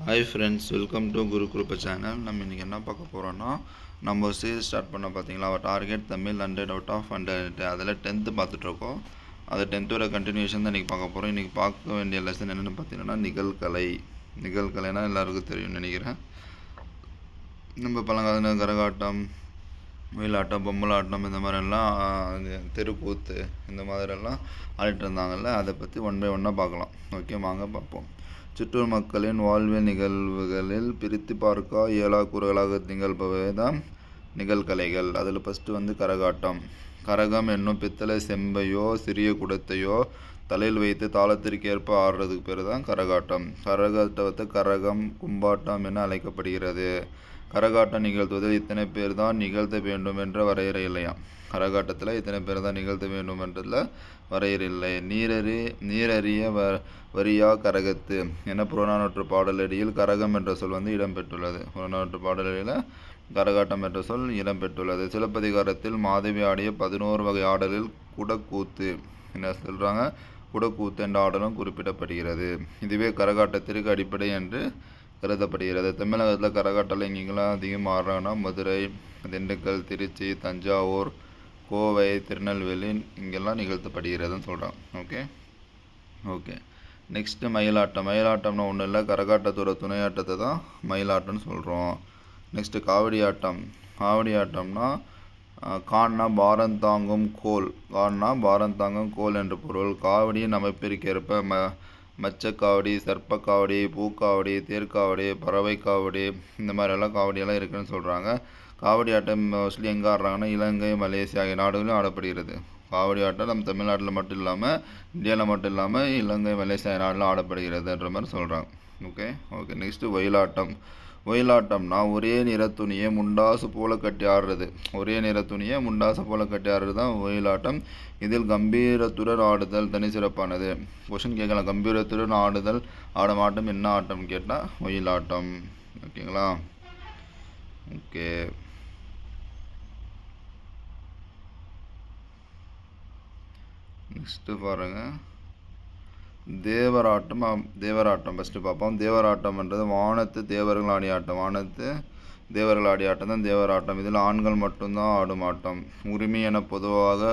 Hi friends, welcome to Guru Guruppa channel. நம்ம இன்றைக்கி என்ன பார்க்க போகிறோன்னா, நம்ம சீரிஸ் ஸ்டார்ட் பண்ண பார்த்தீங்களா, அவர் டார்கெட் தமிழ் 100 அவுட் ஆஃப் 100. அதில் 10th பார்த்துட்ருக்கோம். அது 10th கண்டினியூஷன் தான் இன்றைக்கி பார்க்க போகிறோம். இன்றைக்கி பார்க்க வேண்டிய லெசன் என்னென்னு பார்த்தீங்கன்னா, நிகழ்கலைனா எல்லாருக்கும் தெரியும்னு நினைக்கிறேன். நம்ம பழங்கால கரகாட்டம், ஒயிலாட்டம், பொம்மலாட்டம் இந்த மாதிரிலாம் தெருக்கூத்து இந்த மாதிரிலாம் ஆடிட்டு இருந்தாங்கல்ல, அதை பற்றி ஒன் பை ஒன்னாக பார்க்கலாம். ஓகே, வாங்க பார்ப்போம். சுற்று மக்களின் வாழ்வியல் நிகழ்வுகளில் பிரித்து பார்க்க இயலா கூறுகளாக நிகழ்பவை தான் நிகழ்கலைகள். அதில் ஃபஸ்ட்டு கரகாட்டம். கரகம் என்னும் பித்தளை செம்பையோ சிறிய குடத்தையோ தலையில் வைத்து தாளத்திற்கேற்ப ஆடுறதுக்கு பேர் தான் கரகாட்டம். கரகாட்டத்தை கரகம், கும்பாட்டம் என அழைக்கப்படுகிறது. கரகாட்டம் நிகழ்த்துவதில் இத்தனை பேர் தான் நிகழ்த்த வேண்டும் என்ற வரையறை இல்லையா. கரகாட்டத்தில் இத்தனை பேர் தான் நிகழ்த்த வேண்டும் என்றதில் வரையறை இல்லை. நீரறிய வரியா கரகத்து என புறநானூற்று பாடலடியில் கரகம் என்ற சொல் இடம்பெற்றுள்ளது. புறநானூற்று பாடலடியில் கரகாட்டம் என்ற சொல் இடம்பெற்றுள்ளது. சிலப்பதிகாரத்தில் மாதவி ஆடிய 11 வகை ஆடலில் குடக்கூத்து என்ன சொல்கிறாங்க, குடக்கூத்து என்ற ஆடலும் குறிப்பிடப்படுகிறது. இதுவே கரகாட்டத்திற்கு அடிப்படை என்று கருதப்படுகிறது. தமிழகத்தில் கரகாட்டம் எங்கெங்கெல்லாம் அதிகமாக ஆடுறாங்கன்னா மதுரை, திண்டுக்கல், திருச்சி, தஞ்சாவூர், கோவை, திருநெல்வேலி இங்கெல்லாம் நிகழ்த்தப்படுகிறதுன்னு சொல்கிறாங்க. ஓகே நெக்ஸ்ட்டு மயிலாட்டம். மயிலாட்டம்னா ஒன்றும் இல்லை, கரகாட்டத்தோட துணையாட்டத்தை தான் மயிலாட்டம்னு சொல்கிறோம். நெக்ஸ்ட்டு காவடி ஆட்டம். காவடி ஆட்டம்னா கான்னா பாரந்தாங்கும் கோல் என்று பொருள். காவடியின் அமைப்பிற்கேற்ப மச்சக்காவடி, சர்ப்பக்காவடி, பூக்காவடி, தேர்க்காவடி, பறவை காவடி இந்த மாதிரியெல்லாம் காவடியெல்லாம் இருக்குதுன்னு சொல்கிறாங்க. காவடி ஆட்டம் மோஸ்ட்லி எங்கே ஆடுறாங்கன்னா இலங்கை, மலேசியா ஆகிய நாடுகளிலும் ஆடப்படுகிறது. காவடி ஆட்டம் நம்ம தமிழ்நாட்டில் மட்டும் இல்லாமல் இந்தியாவில் மட்டும் இல்லாமல் இலங்கை, மலேசியா நாட்டில் ஆடப்படுகிறதுன்ற மாதிரி சொல்கிறாங்க. ஓகே நெக்ஸ்ட்டு ஒயிலாட்டம்னா ஒரே நிற துணியை முண்டாசு போல கட்டி ஆடுறது. ஒரே நிற துணியை முண்டாசு போல கட்டி ஆடுறது தான் ஒயிலாட்டம். இதில் கம்பீரத்துடன் ஆடுதல் தனி சிறப்பானது. கொஷின் கேட்கலாம், கம்பீரத்துடன் ஆடும் ஆட்டம் என்ன ஆட்டம்னு கேட்டால் ஒயிலாட்டம். ஓகேங்களா? ஓகே நெக்ஸ்ட்டு பாருங்கள், தேவராட்டம் ஃபஸ்ட்டு பார்ப்போம். தேவராட்டம்ன்றது வானத்து தேவர்கள் ஆடிய ஆட்டம் தான் தேவராட்டம். இதில் ஆண்கள் மட்டும்தான் ஆடும் ஆட்டம். உரிமை என பொதுவாக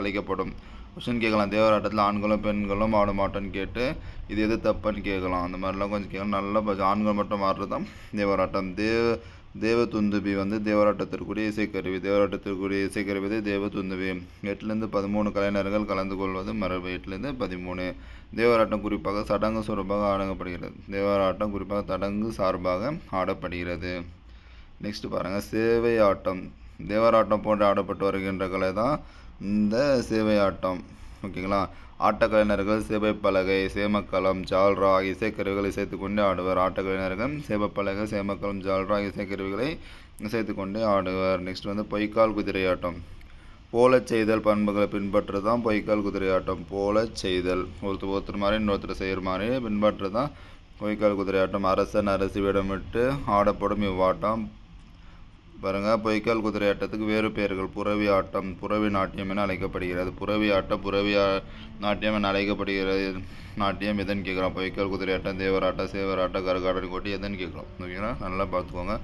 அழைக்கப்படும். கொஸ்டின் கேட்கலாம், தேவராட்டத்தில் ஆண்களும் பெண்களும் ஆடும் ஆட்டம்னு கேட்டு இது எது தப்புன்னு கேட்கலாம். அந்த மாதிரிலாம் கொஞ்சம் கேட்கலாம். நல்லா ஆண்கள் மட்டும் ஆடுறது தான் தேவராட்டம். தேவதுந்துபி தேவராட்டத்திற்குரிய இசைக்கருவி. இசைக்கருவி தேவதுந்துபி. 8லேருந்து 13 கலைஞர்கள் கலந்து கொள்வது மரபு. 8லேருந்து 13. தேவராட்டம் குறிப்பாக சடங்கு சார்பாக ஆடப்படுகிறது. நெக்ஸ்ட் பாருங்கள், சேவை ஆட்டம். தேவராட்டம் போன்று ஆடப்பட்டு வருகின்ற கலை தான் இந்த சேவை ஆட்டம். ஓகேங்களா? ஆட்டக்கலைஞர்கள் சேவைப்பலகை, சேமக்களம், ஜால்ரா இசைக்கருவிகளை இசைத்து கொண்டே ஆடுவர். ஆட்டக்கலைஞர்கள் சேவைப்பலகை, சேமக்களம், ஜால்ரா இசைக்கருவிகளை இசைத்து கொண்டே ஆடுவர். நெக்ஸ்ட் பொய்க்கால் குதிரையாட்டம். போலச் செய்தல் பண்புகளை பின்பற்றுறது தான் பொய்க்கால் குதிரையாட்டம். போலச் செய்தல், ஒருத்தர் மாதிரி இன்னொருத்தர் செய்கிற மாதிரி பின்பற்றுறது தான் பொய்க்கால் குதிரையாட்டம். அரசன் அரசி விடமிட்டு ஆடப்படும் இவ்வாட்டம் பாருங்கள். பொய்க்கால் குதிரையாட்டத்துக்கு வேறு பெயர்கள். புறவி ஆட்டம், புறவி நாட்டியம் என அழைக்கப்படுகிறது. புறவி நாட்டியம் என அழைக்கப்படுகிறது. நாட்டியம் எதுன்னு கேட்குறோம். பொய்க்கால் குதிரையாட்டம், தேவராட்டம், சேவராட்டம், கரகாட்டம் கோட்டி எதுன்னு கேட்குறோம். ஓகேங்களா? நல்லா பார்த்துக்கோங்க.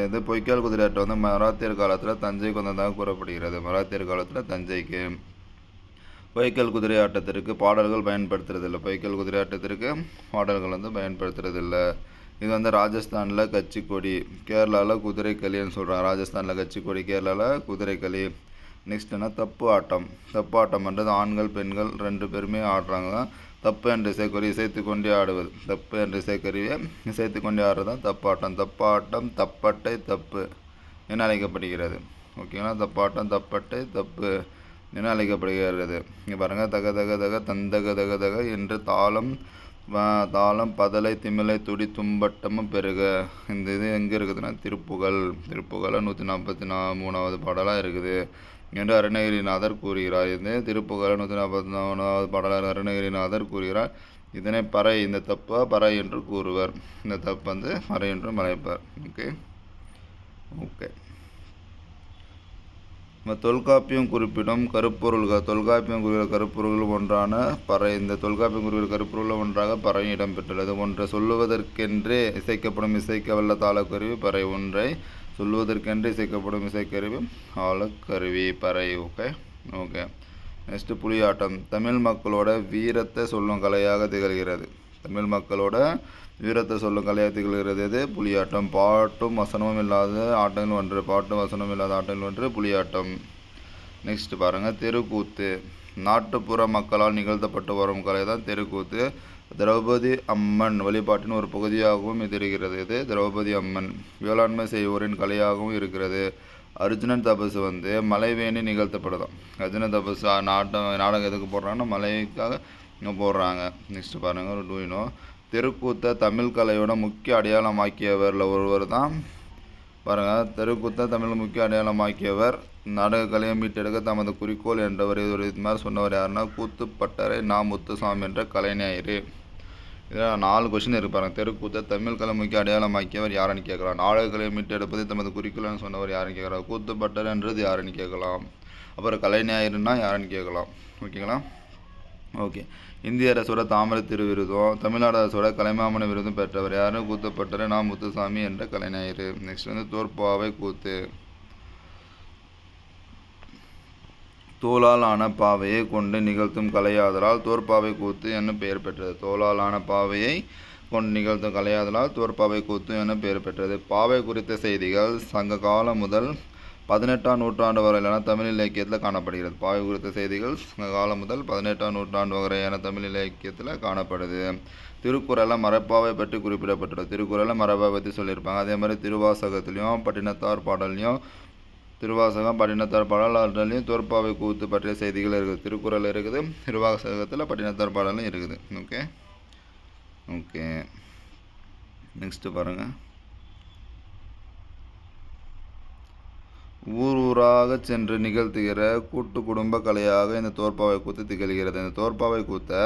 இது பொய்க்கால் குதிரையாட்டம் மராத்தியர் காலத்தில் தஞ்சைக்கு வந்ததாக கூறப்படுகிறது. மராத்தியர் காலத்தில் தஞ்சைக்கு. பொய்க்கால் குதிரையாட்டத்திற்கு பாடல்கள் பயன்படுத்துறதில்லை. பொய்க்கால் குதிரையாட்டத்திற்கு பாடல்கள் பயன்படுத்துறதில்லை. இது ராஜஸ்தானில் கச்சிக்கொடி, கேரளாவில் குதிரைக்களின்னு சொல்கிறாங்க. ராஜஸ்தானில் கச்சிக்கொடி, கேரளாவில் குதிரைக்களி. நெக்ஸ்ட்னா தப்பு ஆட்டம்ன்றது ஆண்கள் பெண்கள் 2 பேருமே ஆடுறாங்க. தப்பு என்ற இசைக்கருவி இசைத்து கொண்டே ஆடுவது. தப்பு என்ற இசைக்கருவியை இசைத்து கொண்டே ஆடுறது தான் தப்பாட்டம். தப்பட்டை தப்பு என அழைக்கப்படுகிறது. ஓகேங்களா? தப்பட்டை தப்பு என அழைக்கப்படுகிறது. இங்கே பாருங்கள், தக தக தக தந்தக தக தக என்று தாளம் பதலை திமிலை துடி தும்பட்டமும் பெருக. இந்த இது எங்கே இருக்குதுன்னா திருப்புகழ 143வது பாடலாக இருக்குது என்று அருணகிரிநாதர் கூறுகிறார். இது திருப்புகழ 143வது பாடலாக அருணகிரிநாதர் கூறுகிறார். இதனை பறை, இந்த தப்பை பறை என்று கூறுவர். இந்த தப்பு பறை என்றும் அழைப்பார். ஓகே நம்ம தொல்காப்பியம் குறிப்பிடும் கருப்பொருள்கள், தொல்காப்பியம் குறிப்பிட்ட கருப்பொருள்கள் ஒன்றான பறை. இந்த தொல்காப்பியம் குறிப்பிட்ட கருப்பொருள் ஒன்றாக பறை இடம்பெற்றுள்ளது. ஒன்றை சொல்லுவதற்கென்றே இசைக்கப்படும் இசைக்கவல்ல தாளக்கருவி பறை. ஒன்றை சொல்லுவதற்கென்று இசைக்கப்படும் இசைக்கருவி ஆழக்கருவி பறை. ஓகே. நெக்ஸ்ட்டு புலியாட்டம். தமிழ் மக்களோட வீரத்தை சொல்லும் கலையாக திகழ்கிறது. தமிழ் மக்களோட வீரத்தை சொல்லும் கலையாக திகழ்கிறது இது புலியாட்டம். பாட்டும் வசனமும் இல்லாத ஆட்டங்கள் ஒன்று. பாட்டும் வசனமும் இல்லாத ஆட்டங்கள் ஒன்று புலியாட்டம். நெக்ஸ்ட் பாருங்கள், தெருக்கூத்து. நாட்டுப்புற மக்களால் நிகழ்த்தப்பட்டு வரும் கலை தான் தெருக்கூத்து. திரௌபதி அம்மன் வழிபாட்டின் ஒரு பகுதியாகவும் இது இருக்கிறது. இது திரௌபதி அம்மன் வேளாண்மை செய்வோரின் கலையாகவும் இருக்கிறது. அர்ஜுனன் தபசு மலைவேணி நிகழ்த்தப்படுதான். அர்ஜுனன் தபசு நாடகம் எதுக்கு போடுறாங்கன்னா மலைக்காக இங்கே போடுறாங்க. நெக்ஸ்ட் பாருங்கள், ஒரு டூயினோ. தெருக்கூத்தை தமிழ் கலையோட முக்கிய அடையாளமாக்கியவரில் ஒருவர் தான் பாருங்கள். தெருக்கூத்தை தமிழ் முக்கிய அடையாளமாக்கியவர், நாடக கலையை மீட்டெடுக்க தமது குறிக்கோள் என்றவர் இது மாதிரி சொன்னவர் யாருன்னா கூத்துப்பட்டறை நா. முத்துசாமி என்ற கலைஞர். இதில் 4 கொஸ்டின் இருப்பாங்க. தெருக்கூத்தை தமிழ் கலை முக்கிய அடையாளமாக்கியவர் யாருன்னு கேட்கலாம். நாடக கலையை மீட்டெடுப்பது தமது குறிக்கோள்னு சொன்னவர் யாருன்னு கேட்கலாம். கூத்துப்பட்டறைன்றது யாருன்னு கேட்கலாம். அப்புறம் கலைஞர்னா யாருன்னு கேட்கலாம். ஓகேங்களா? ஓகே. இந்திய அரசோட தாமரை திருவிருதும் தமிழ்நாடு அரசோட கலைமாமணி விருதும் பெற்றவர் யாரு? கூத்துப்பட்டறை நா. முத்துசாமி என்ற கலைஞர். நெக்ஸ்ட் தோற்பாவை கூத்து. தோளால் ஆன பாவையை கொண்டு நிகழ்த்தும் கலையாதலால் தோற்பாவை கூத்து என பெயர் பெற்றது. தோளால் ஆன பாவையை கொண்டு நிகழ்த்தும் கலையாதலால் தோற்பாவை கூத்து என பெயர் பெற்றது. பாவை குறித்த செய்திகள் சங்க காலம் முதல் 18ஆம் நூற்றாண்டு வரையிலான தமிழ் இலக்கியத்தில் காணப்படுகிறது. பாவை குறித்த செய்திகள் சங்க காலம் முதல் 18ஆம் நூற்றாண்டு வரையான தமிழ் இலக்கியத்தில் காணப்படுது. திருக்குறளில் மரப்பாவை பற்றி குறிப்பிடப்பட்டுள்ளது. திருக்குறளில் மரப்பாவை பற்றி சொல்லியிருப்பாங்க. அதே மாதிரி திருவாசகத்துலேயும் பட்டினத்தார் பாடல்லையும் திருவாசகம் பட்டினத்தார் பாடல்லையும் தோற்பாவை கூத்து பற்றிய செய்திகள் இருக்குது. திருக்குறள் இருக்குது, திருவாசகத்தில் பட்டினத்தார் பாடலும் இருக்குது. ஓகே. நெக்ஸ்ட்டு பாருங்கள், ஊராக சென்று நிகழ்த்துகிற கூட்டு குடும்ப கலையாக இந்த தோற்பாவை கூத்து திகழ்கிறது. இந்த தோற்பாவை கூத்தை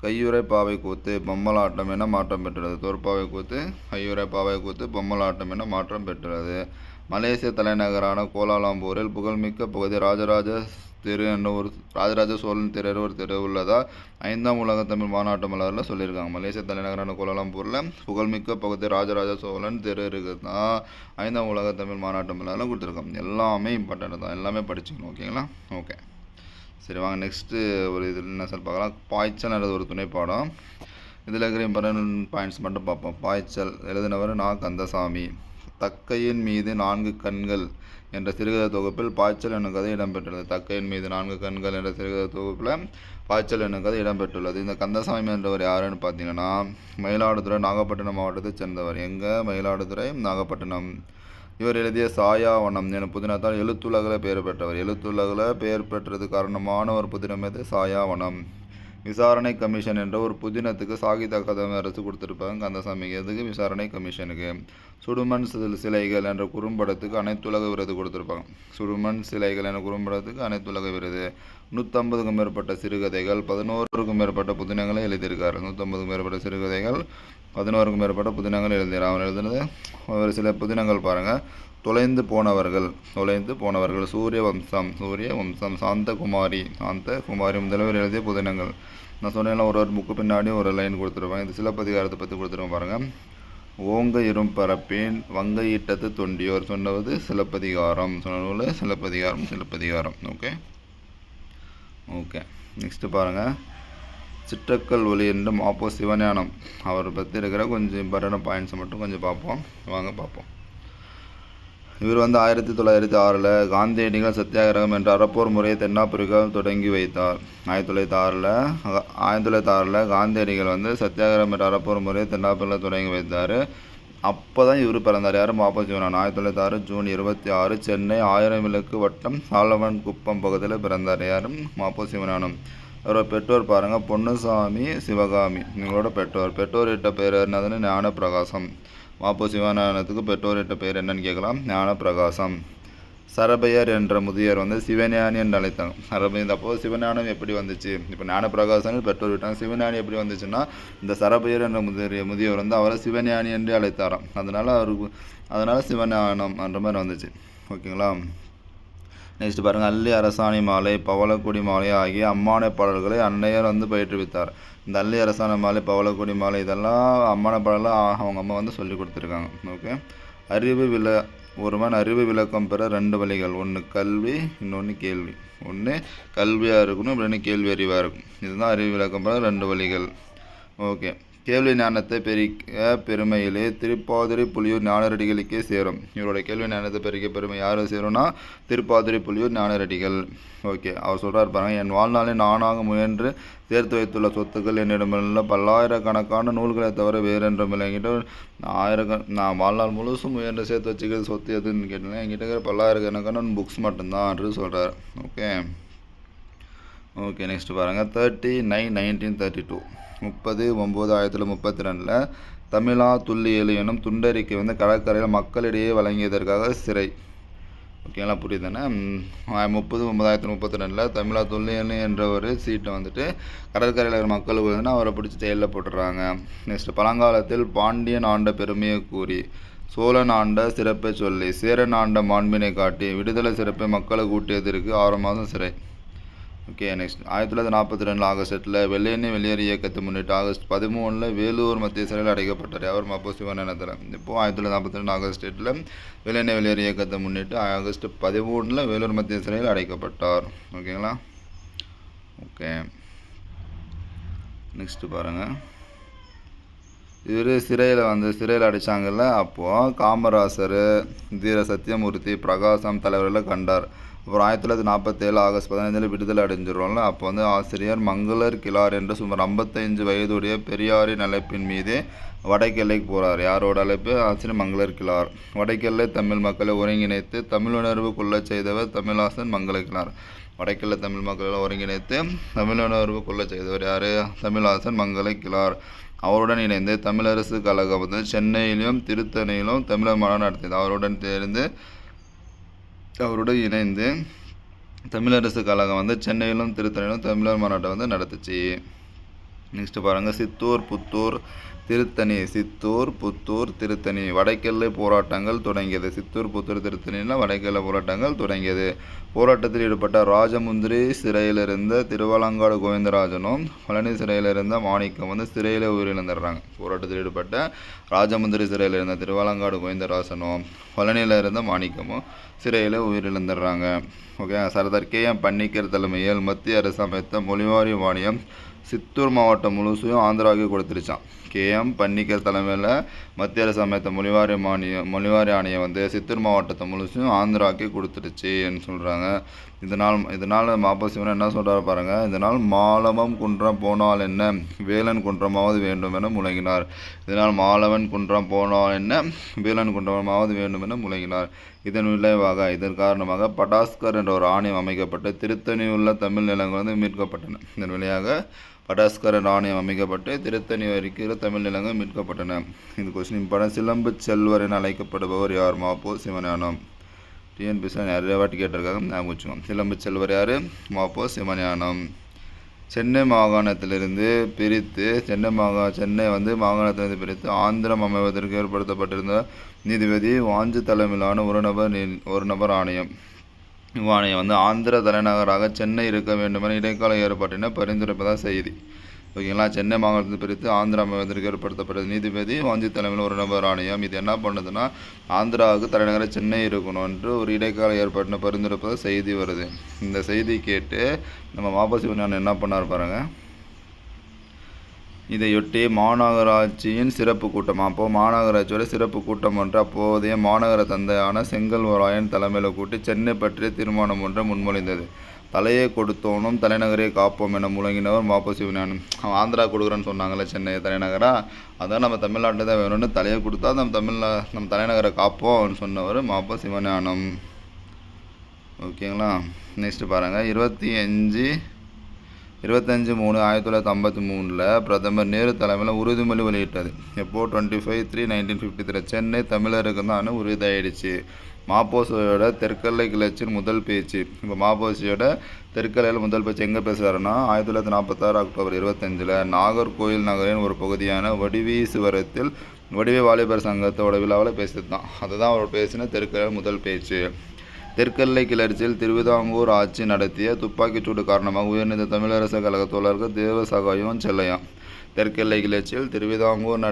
கையுறை பாவை கூத்து பொம்மலாட்டம் என மாற்றம் பெற்றுள்ளது. தோற்பாவை கூத்து கையுறை பாவை கூத்து பொம்மலாட்டம் என மாற்றம் பெற்றுள்ளது. மலேசிய தலைநகரான கோலாலம்பூரில் புகழ்மிக்க பகுதி ராஜராஜ தெரு என்ற ராஜராஜ சோழன் தெரு ஒரு தெரு உள்ளதா 5ஆம் உலக தமிழ் மாநாட்டு மலரில் சொல்லியிருக்காங்க. மலேசிய தலைநகரான கோலாலம்பூரில் புகழ்மிக்க பகுதி ராஜராஜ சோழன் தெரு இருக்குதுன்னா 5ஆம் உலக தமிழ் மாநாட்டு மலரில் கொடுத்துருக்கோம். எல்லாமே இம்பார்ட்டன்ட் தான், எல்லாமே படிச்சுக்கணும். ஓகேங்களா? ஓகே, சரி வாங்க நெக்ஸ்ட்டு ஒரு இதில் என்ன சார் பார்க்கலாம். பாய்ச்சல் ஒரு துணை பாடம். இதில் இருக்கிற இம்பார்ட்டன்ட் பாயிண்ட்ஸ் மட்டும் பார்ப்போம். பாய்ச்சல் எழுதினவர் நா. கந்தசாமி. தக்கையின் மீது 4 கண்கள் என்ற சிறுகதை தொகுப்பில் பாய்ச்சல் என்னும் கதை இடம்பெற்றுள்ளது. தக்கையின் மீது 4 கண்கள் என்ற சிறுகதை தொகுப்பில் பாய்ச்சல் என்னும் கதை இடம்பெற்றுள்ளது. இந்த கந்தசாமி என்றவர் யாருன்னு பார்த்தீங்கன்னா மயிலாடுதுறை நாகப்பட்டினம் மாவட்டத்தைச் சேர்ந்தவர். எங்கே? மயிலாடுதுறை நாகப்பட்டினம். இவர் எழுதிய சாயாவனம் எனும் புதினத்தால் எழுத்துலகில் பெயர் பெற்றவர். எழுத்துலகில் பெயர் பெற்றது காரணமான ஒரு புதினம் எது? சாயாவனம். விசாரணை கமிஷன் என்ற ஒரு புதினத்துக்கு சாகித்ய அகாதமி அரசு கொடுத்துருப்பாங்க கந்தசாமிக்கு. எதுக்கு? விசாரணை கமிஷனுக்கு. சுடுமண் சிலைகள் என்ற குறும்படத்துக்கு அனைத்துலக விருது கொடுத்துருப்பாங்க. சுடுமண் சிலைகள் என்ற குறும்படத்துக்கு அனைத்துலக விருது. 150க்கும் மேற்பட்ட சிறுகதைகள் 11க்கும் மேற்பட்ட புதினங்களை எழுதியிருக்காரு. 150க்கும் மேற்பட்ட சிறுகதைகள் 11க்கும் மேற்பட்ட புதினங்கள் எழுதினார். அவர் எழுதுனது ஒரு சில புதினங்கள் பாருங்கள். தொலைந்து போனவர்கள், சூரிய வம்சம், சாந்தகுமாரி முதல்வர் எழுதிய புதினங்கள். நான் சொன்னேன் ஒரு புக்கு பின்னாடி ஒரு லைன் கொடுத்துருவேன். இது சிலப்பதிகாரத்தை பற்றி கொடுத்துருவேன் பாருங்கள். ஓங்க இரும் பரப்பேன் வங்க ஈட்டத்து தொண்டியோர் சொன்னது சிலப்பதிகாரம். சொன்ன சிலப்பதிகாரம். ஓகே. நெக்ஸ்ட்டு பாருங்கள், சிற்றக்கல் ஒளி என்று மாப்போ சிவஞானம் அவரை பற்றி இருக்கிற கொஞ்சம் இம்பார்ட்டன்ட் பாயிண்ட்ஸை மட்டும் கொஞ்சம் பார்ப்போம். வாங்க பார்ப்போம். இவர் 1906 காந்தியடிகள் சத்தியாகிரகம் என்ற அறப்போர் முறையை தென்னாப்பிரிக்காவில் தொடங்கி வைத்தார். 1906 காந்தியடிகள் சத்தியாகிரகம் என்ற அறப்போர் முறையை தென்னாப்பிரிக்காவில் தொடங்கி வைத்தார். அப்போ தான் இவர் பிறந்தார். யார்? மாப்போ சிவஞானம். 1906 ஜூன் 26 சென்னை 1000 விளக்கு வட்டம் சாலவன் குப்பம் பகுதியில் பிறந்தார். யார்? மாப்போ சிவஞானம். அவரோட பெற்றோர் பாருங்கள், பொன்னுசாமி, சிவகாமி. இவங்களோட பெற்றோர் இட்ட பேர் என்னதுன்னு ஞானப்பிரகாசம். மாப்போ சிவஞானத்துக்கு பெற்றோரிட்ட பெயர் என்னன்னு கேட்கலாம். ஞானப்பிரகாசம். சரபையர் என்ற முதியர் சிவஞானி என்று அழைத்தாங்க. சரபையர். அப்போது சிவஞானம் எப்படி வந்துச்சு? இப்போ ஞானப்பிரகாசம் பெற்றோர் விட்டாங்க. சிவஞானி எப்படி வந்துச்சுன்னா இந்த சரபையர் என்ற முதியவர் அவரை சிவஞானி என்று அழைத்தாராம். அதனால் சிவஞானம் என்ற மாதிரி வந்துச்சு. ஓகேங்களா? நெக்ஸ்ட் பாருங்கள், அல்லி அரசாணி மாலை, பவளக்குடி மாலை ஆகிய அம்மானை பாடல்களை அன்னையர் வந்து பயிற்றுவித்தார். இந்த அல்லி அரசாணி மாலை, பவளக்குடி மாலை இதெல்லாம் அம்மானை பாடலாம் அவங்க அம்மா வந்து சொல்லி கொடுத்துருக்காங்க. ஓகே. ஒருவன் அறிவு விளக்கம் பெற 2 வழிகள். ஒன்று கல்வி, இன்னொன்று கேள்வி. ஒன்று கல்வியாக இருக்கணும், இன்னொன்று கேள்வி அறிவாக இருக்கும். இதுதான் அறிவு விளக்கம் பெற 2 வழிகள். ஓகே. கேள்வி ஞானத்தை பெருக்க பெருமையிலே திருப்பாதிரி புலியூர் ஞானரடிகளுக்கே சேரும். இவரோட கேள்வி ஞானத்தை பெருக்க பெருமை யார் சேரும்னா திருப்பாதிரி புலியூர் ஞானரடிகள். ஓகே. அவர் சொல்கிறார் பாருங்க, என் வாழ்நாளில் நானாக முயன்று சேர்த்து வைத்துள்ள சொத்துக்கள் என்னிடமில்ல பல்லாயிரக்கணக்கான நூல்களை தவிர வேறென்றும் இல்லை. என்கிட்ட நான் வாழ்நாள் முழுசும் முயன்று சேர்த்து வச்சுக்கிறது சொத்து எதுன்னு கேட்டேன். என்கிட்ட இருக்கிற பல்லாயிரக்கணக்கான புக்ஸ் மட்டும்தான் சொல்கிறார். ஓகே. ஓகே. நெக்ஸ்ட் பாருங்கள், 39/1932 30/9/1932 தமிழா துல்லியல் எனும் துண்டறிக்கை வந்து கடற்கரையில் மக்களிடையே வழங்கியதற்காக சிறை. ஓகேங்களா, புரியுதுன்னா 30/9/1932 தமிழா துல்லியல் என்ற ஒரு சீட்டை வந்துட்டு கடற்கரையில் இருக்கிற மக்களுக்கு வந்து அவரை பிடிச்சி ஜெயிலில் போட்டுடுறாங்க. நெக்ஸ்ட், பழங்காலத்தில் பாண்டியன் ஆண்ட பெருமையை கூறி, சோழன் ஆண்ட சிறப்பை சொல்லி, சேரன் ஆண்ட மாண்பினை காட்டி, விடுதலை சிறப்பை மக்களுக்கு ஊட்டியதற்கு 6 மாதம் சிறை. ஓகே. நெக்ஸ்ட், 1942 ஆகஸ்ட் 8 வெள்ளையனே வெளியேறு இயக்கத்தை முன்னிட்டு ஆகஸ்ட் 13 வேலூர் மத்திய சிறையில் அடைக்கப்பட்டார். அவர் மாப்போ சிவஞானத்தில். இப்போது 1942 ஆகஸ்ட் 8 வெள்ளையனே வெளியேறு இயக்கத்தை முன்னிட்டு ஆகஸ்ட் 13 வேலூர் மத்திய சிறையில் அடைக்கப்பட்டார். ஓகேங்களா. ஓகே. நெக்ஸ்ட்டு பாருங்கள், இவர் சிறையில் அடைச்சாங்கல்ல, அப்போது காமராசர், தீர சத்தியமூர்த்தி, பிரகாசம் தலைவர்களை கண்டார். அப்புறம் 1947 ஆகஸ்ட் 15 விடுதலை அடைஞ்சிடும்ல, அப்போ வந்து ஆசிரியர் மங்களர் கிளார் என்று சுமார் 55 வயதுடைய பெரியாரின் அழைப்பின் மீதே வடக்கெல்லைக்கு போகிறார். யாரோட அழைப்பு? ஆசிரியர் மங்களர் கிளார். வடக்கெல்லை தமிழ் மக்களை ஒருங்கிணைத்து தமிழுணர்வு கொள்ளச் செய்தவர் தமிழாசன் மங்கள கிளார். வடக்கெல்லை தமிழ் மக்களை ஒருங்கிணைத்து தமிழுணர்வு கொள்ளச் செய்தவர் யார்? தமிழாசன் மங்கள கிளார். அவருடன் இணைந்து தமிழரசு கழகம் வந்து சென்னையிலும் திருத்தணியிலும் தமிழர் மாநாடு நடத்தியது. அவருடன் இணைந்து தமிழரசு கழகம் வந்து சென்னையிலும் திருத்தணியிலும் தமிழர் மாநாட்டை வந்து நடத்துச்சு. நெக்ஸ்ட் பாருங்கள், சித்தூர் புத்தூர் திருத்தணி வடக்கெல்லை போராட்டங்கள் தொடங்கியது. சித்தூர் புத்தூர் திருத்தணியில் வடக்கெல்லை போராட்டங்கள் தொடங்கியது. போராட்டத்தில் ஈடுபட்ட ராஜமுந்திரி சிறையில் இருந்த திருவலங்காடு கோவிந்தராஜனும் பழனி சிறையில் இருந்த மாணிக்கம் வந்து சிறையில் உயிரிழந்துடுறாங்க. போராட்டத்தில் ஈடுபட்ட ராஜமுந்திரி சிறையில் இருந்த திருவலங்காடு கோவிந்தராஜனும் பழனியில் இருந்த மாணிக்கமும் சிறையில் உயிரிழந்துடுறாங்க. ஓகே. சர்தார் K.M. பன்னிக்கர் தலைமையில் மத்திய அரசு அமைத்த மொழிவாரி வாரியம் சித்தூர் மாவட்டம் முழுசும் ஆந்திராவுக்கு கொடுத்துருச்சான். K.M. பன்னிக்கர் தலைமையில் மத்திய அரசு அமைத்த மொழிவாரி ஆணையம் வந்து சித்தூர் மாவட்டத்தை முழுசும் ஆந்திராவுக்கு கொடுத்துருச்சுன்னு சொல்கிறாங்க. இதனால் மாப்போ சிவன் என்ன சொல்கிறார் பாருங்கள், இதனால் மாலவம் குன்றம் போனால் என்ன, வேலன் குன்றமாவது வேண்டும் என முழங்கினார். இதனால் மாலவன் குன்றம் போனால் என்ன, வேலன் குன்றமாவது வேண்டும் என முழங்கினார். இதன் காரணமாக படாஸ்கர் என்ற ஒரு ஆணையம் அமைக்கப்பட்டு திருத்தணியுள்ள தமிழ் நிலங்கள் வந்து மீட்கப்பட்டன. இதன் விளைவாக படாஸ்கர் ஆணையம் அமைக்கப்பட்டு திருத்தணி வரைக்கும் தமிழ் நிலங்கள் மீட்கப்பட்டன. இந்த கொஸ்டின் படம் சிலம்பு செல்வர் என அழைக்கப்படுபவர் யார்? மாப்போ சிவஞானம். டிஎன்பிசி நிறைய வாட்டி கேட்டிருக்காங்க, ஞாபகம் வச்சுக்கோங்க. சிலம்பு செல்வர் யார்? மாப்போ சிவஞானம். சென்னை மாகாணத்திலிருந்து பிரித்து மாகாணத்திலிருந்து பிரித்து ஆந்திரம் அமைவதற்கு ஏற்படுத்தப்பட்டிருந்த நீதிபதி வாஞ்சு தலைமையிலான ஒரு நபர் ஆணையம். இவ்வாணையம் வந்து ஆந்திர தலைநகராக சென்னை இருக்க வேண்டுமென இடைக்கால ஏற்பாட்டினை பரிந்துரைப்பதாக செய்தி. ஓகேங்களா. சென்னை மாகாணத்தில் பிரித்து ஆந்திரா அமைவதற்கு ஏற்படுத்தப்பட்ட நீதிபதி வாஞ்சி தலைமையில் ஒரு நபர் ஆணையம் இது என்ன பண்ணுதுன்னா ஆந்திராவுக்கு தலைநகர சென்னை இருக்கணும் என்று ஒரு இடைக்கால ஏற்பாட்டினை பரிந்துரைப்பதாக செய்தி வருது. இந்த செய்தி கேட்டு நம்ம மாப்போ சிவஞானம் என்ன பண்ணார் பாருங்கள். இதையொட்டி மாநகராட்சியின் சிறப்பு கூட்டம், அப்போது மாநகராட்சியோட சிறப்பு கூட்டம் ஒன்று அப்போதைய மாநகர தந்தையான செங்கல்வராயன் தலைமையில் கூட்டி சென்னை பற்றிய தீர்மானம் ஒன்றை முன்மொழிந்தது. தலையை கொடுத்தோனும் தலைநகரை காப்போம் என முழங்கினவர் மாப்போ சிவஞானம். ஆந்திரா கொடுக்குறேன்னு சொன்னாங்கள்ல சென்னை தலைநகராக, அதான் நம்ம தமிழ்நாட்டில் தான் வேணும்னு தலையை கொடுத்தா நம்ம தலைநகரை காப்போம்னு சொன்னவர் மாப்போ சிவஞானம். ஓகேங்களா. நெக்ஸ்ட்டு பாருங்கள், 25/3/1953 பிரதமர் நேரு தலைமையில் உறுதிமொழி வெளியிட்டது. எப்போது? 25/3/1953 சென்னை தமிழருக்கு தான் உறுதியாயிடுச்சு. மாப்போசியோட தெற்கெல்லை கிளர்ச்சியின் முதல் பேச்சு. இப்போ மாப்போசியோட தெற்கெல்லையில் முதல் பேச்சு எங்கே பேசுகிறாருன்னா 1946 அக்டோபர் 25 நாகர்கோயில் நகரின் ஒரு பகுதியான வடிவீசுவரத்தில் வடிவே வாலிபர் சங்கத்தோட விழாவில் பேசியது தான். அதுதான் அவர் பேசின தெற்கெல்லையில் முதல் பேச்சு. தெற்கெல்லை கிளர்ச்சியில் திருவிதாங்கூர் ஆட்சி நடத்திய துப்பாக்கிச்சூடு காரணமாக உயர்நீத்த தமிழரசு கழக தோழர்கள் தேவசகாயம் செல்லையா. தெற்கெல்லை கிளர்ச்சியில் திருவிதாங்கூர்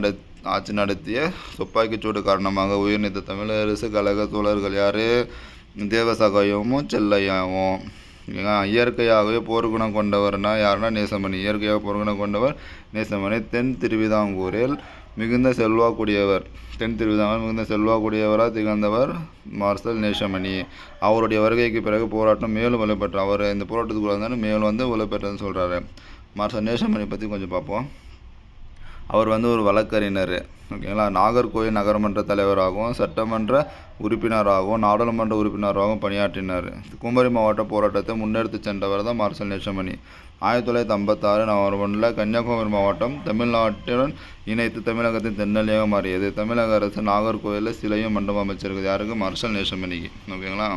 ஆட்சி நடத்திய துப்பாக்கிச்சூடு காரணமாக உயர்நீத்த தமிழரசு கழக தோழர்கள் யார்? தேவசகாயமும் செல்லையாவும். இயற்கையாகவே போர்க்குணம் கொண்டவர்னா யாருன்னா நேசமணி. இயற்கையாக போர்க்குணம் கொண்டவர் நேசமணி. தென் திருவிதாங்கூரில் மிகுந்த செல்வாக்குடையவர். தென் திருவிதாங்கூர் மிகுந்த செல்வாக்குடையவராக திகழ்ந்தவர் மார்ஷல் நேசமணி. அவருடைய வருகைக்கு பிறகு போராட்டம் மேலும் வலுப்பெற்றார். அவர் இந்த போராட்டத்துக்குள்ள வந்தாலும் மேலும் வலுப்பெற்றதுன்னு சொல்கிறாரு. மார்ஷல் நேசமணி பற்றி கொஞ்சம் பார்ப்போம். அவர் ஒரு வழக்கறிஞர். ஓகேங்களா. நாகர்கோயில் நகரமன்ற தலைவராகவும் சட்டமன்ற உறுப்பினராகவும் நாடாளுமன்ற உறுப்பினராகவும் பணியாற்றினார். குமரி மாவட்ட போராட்டத்தை முன்னெடுத்து சென்றவர் தான் மார்ஷல் நேசமணி. 1956 நவம்பர் 1 கன்னியாகுமரி மாவட்டம் தமிழ்நாட்டுடன் இணைத்து தமிழகத்தின் தென்னலியாக மாறியது. தமிழக அரசு நாகர்கோயிலில் சிலையும் மண்டபம் அமைச்சிருக்குது. யாருக்கு? மார்ஷல் நேசமணிக்கு. ஓகேங்களா.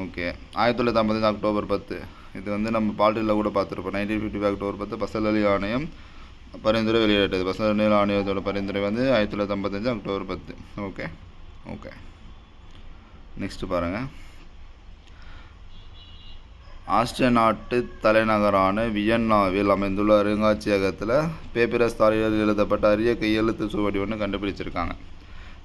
ஓகே. 1955 அக்டோபர் 10 இது நம்ம பால்டியில் கூட பார்த்துருப்போம். 1955 அக்டோபர் 10 பசல் அலி ஆணையம் பரிந்துரை வெளியிட்டது. பசல் அலி ஆணையத்தோட பரிந்துரை 1955 அக்டோபர் 10. ஓகே. நெக்ஸ்ட் பாருங்கள். ஆஸ்திரிய நாட்டு தலைநகரான வியன்னாவில் அமைந்துள்ள அருங்காட்சியகத்தில் பேப்பிரஸ் தாளில் எழுதப்பட்ட அரிய கையெழுத்து சுவடி ஒன்று கண்டுபிடிச்சிருக்காங்க.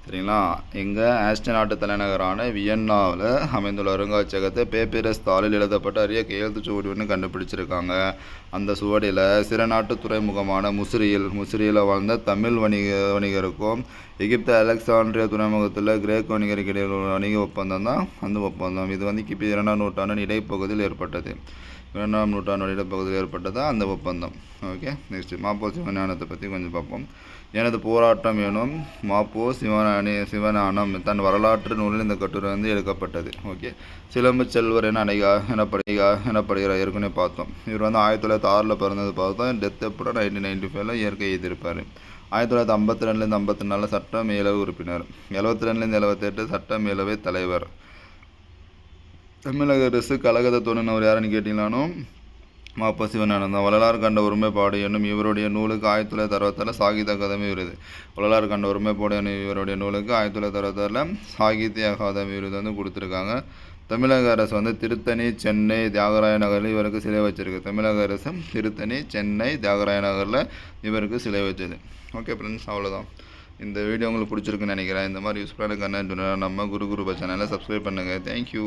சரிங்களா. எங்கே? ஆஸ்திரிய நாட்டு தலைநகரான வியன்னாவில் அமைந்துள்ள அருங்காட்சியகத்தை பேப்பிரஸ் தாளில் எழுதப்பட்ட அரிய கையெழுத்து சுவடி ஒன்று கண்டுபிடிச்சிருக்காங்க. அந்த சுவடியில் சிறநாட்டு துறைமுகமான முசிறியில் வாழ்ந்த தமிழ் வணிகருக்கும் எகிப்து அலெக்சாண்ட்ரியா துறைமுகத்தில் கிரேக் வணிகருக்கு இடையில் உள்ள வணிக ஒப்பந்தம் தான் அந்த ஒப்பந்தம். இது கிபி 2ஆம் நூற்றாண்டின் இடைப்பகுதியில் ஏற்பட்டது. 2ஆம் நூற்றாண்டு இடைப்பகுதியில் ஏற்பட்டது அந்த ஒப்பந்தம். ஓகே. நெக்ஸ்ட் மாப்போ சிவஞானத்தை பற்றி கொஞ்சம் பார்ப்போம். எனது போராட்டம் எனும் மாப்போ சிவஞானம் தன் வரலாற்று நூலில் இந்த கட்டுரை எடுக்கப்பட்டது. ஓகே. சிலம்பு செல்வர் எனப்படுகிறார். ஏற்கனவே பார்த்தோம். இவர் 1906 பிறந்தது பார்த்தோம். டெத் எப்போ 1995 இயற்கை எதிர்ப்பார். 1952 54 சட்ட மேலவை உறுப்பினர். 72 78 சட்ட மேலவை தலைவர். தமிழக அரசு கழகத்தை தோன்றினவர் யாருன்னு கேட்டீங்களானோ மாப்போ சிவஞானம். வரலாறு கண்ட ஒருமைப்பாடு என்னும் இவருடைய நூலுக்கு 1966 சாகித்ய அகாதமி விருது. வரலாறு கண்ட ஒருமைப்பாடு என்னும் இவருடைய நூலுக்கு 1966 சாகித்ய அகாதமி விருது கொடுத்துருக்காங்க. தமிழக அரசு திருத்தணி சென்னை தியாகராய நகரில் இவருக்கு சிலை வச்சிருக்கு. தமிழக அரசு திருத்தணி சென்னை தியாகராய நகரில் இவருக்கு சிலை வச்சது. ஓகே ஃப்ரெண்ட்ஸ், அவ்வளோதான். இந்த வீடியோ உங்களுக்கு பிடிச்சிருக்குன்னு நினைக்கிறேன். இந்த மாதிரி யூஸ்ஃபுல்லான கண்டென்ட் நம்ம குரு சேனலை சப்ஸ்கிரைப் பண்ணுங்கள். தேங்க்யூ.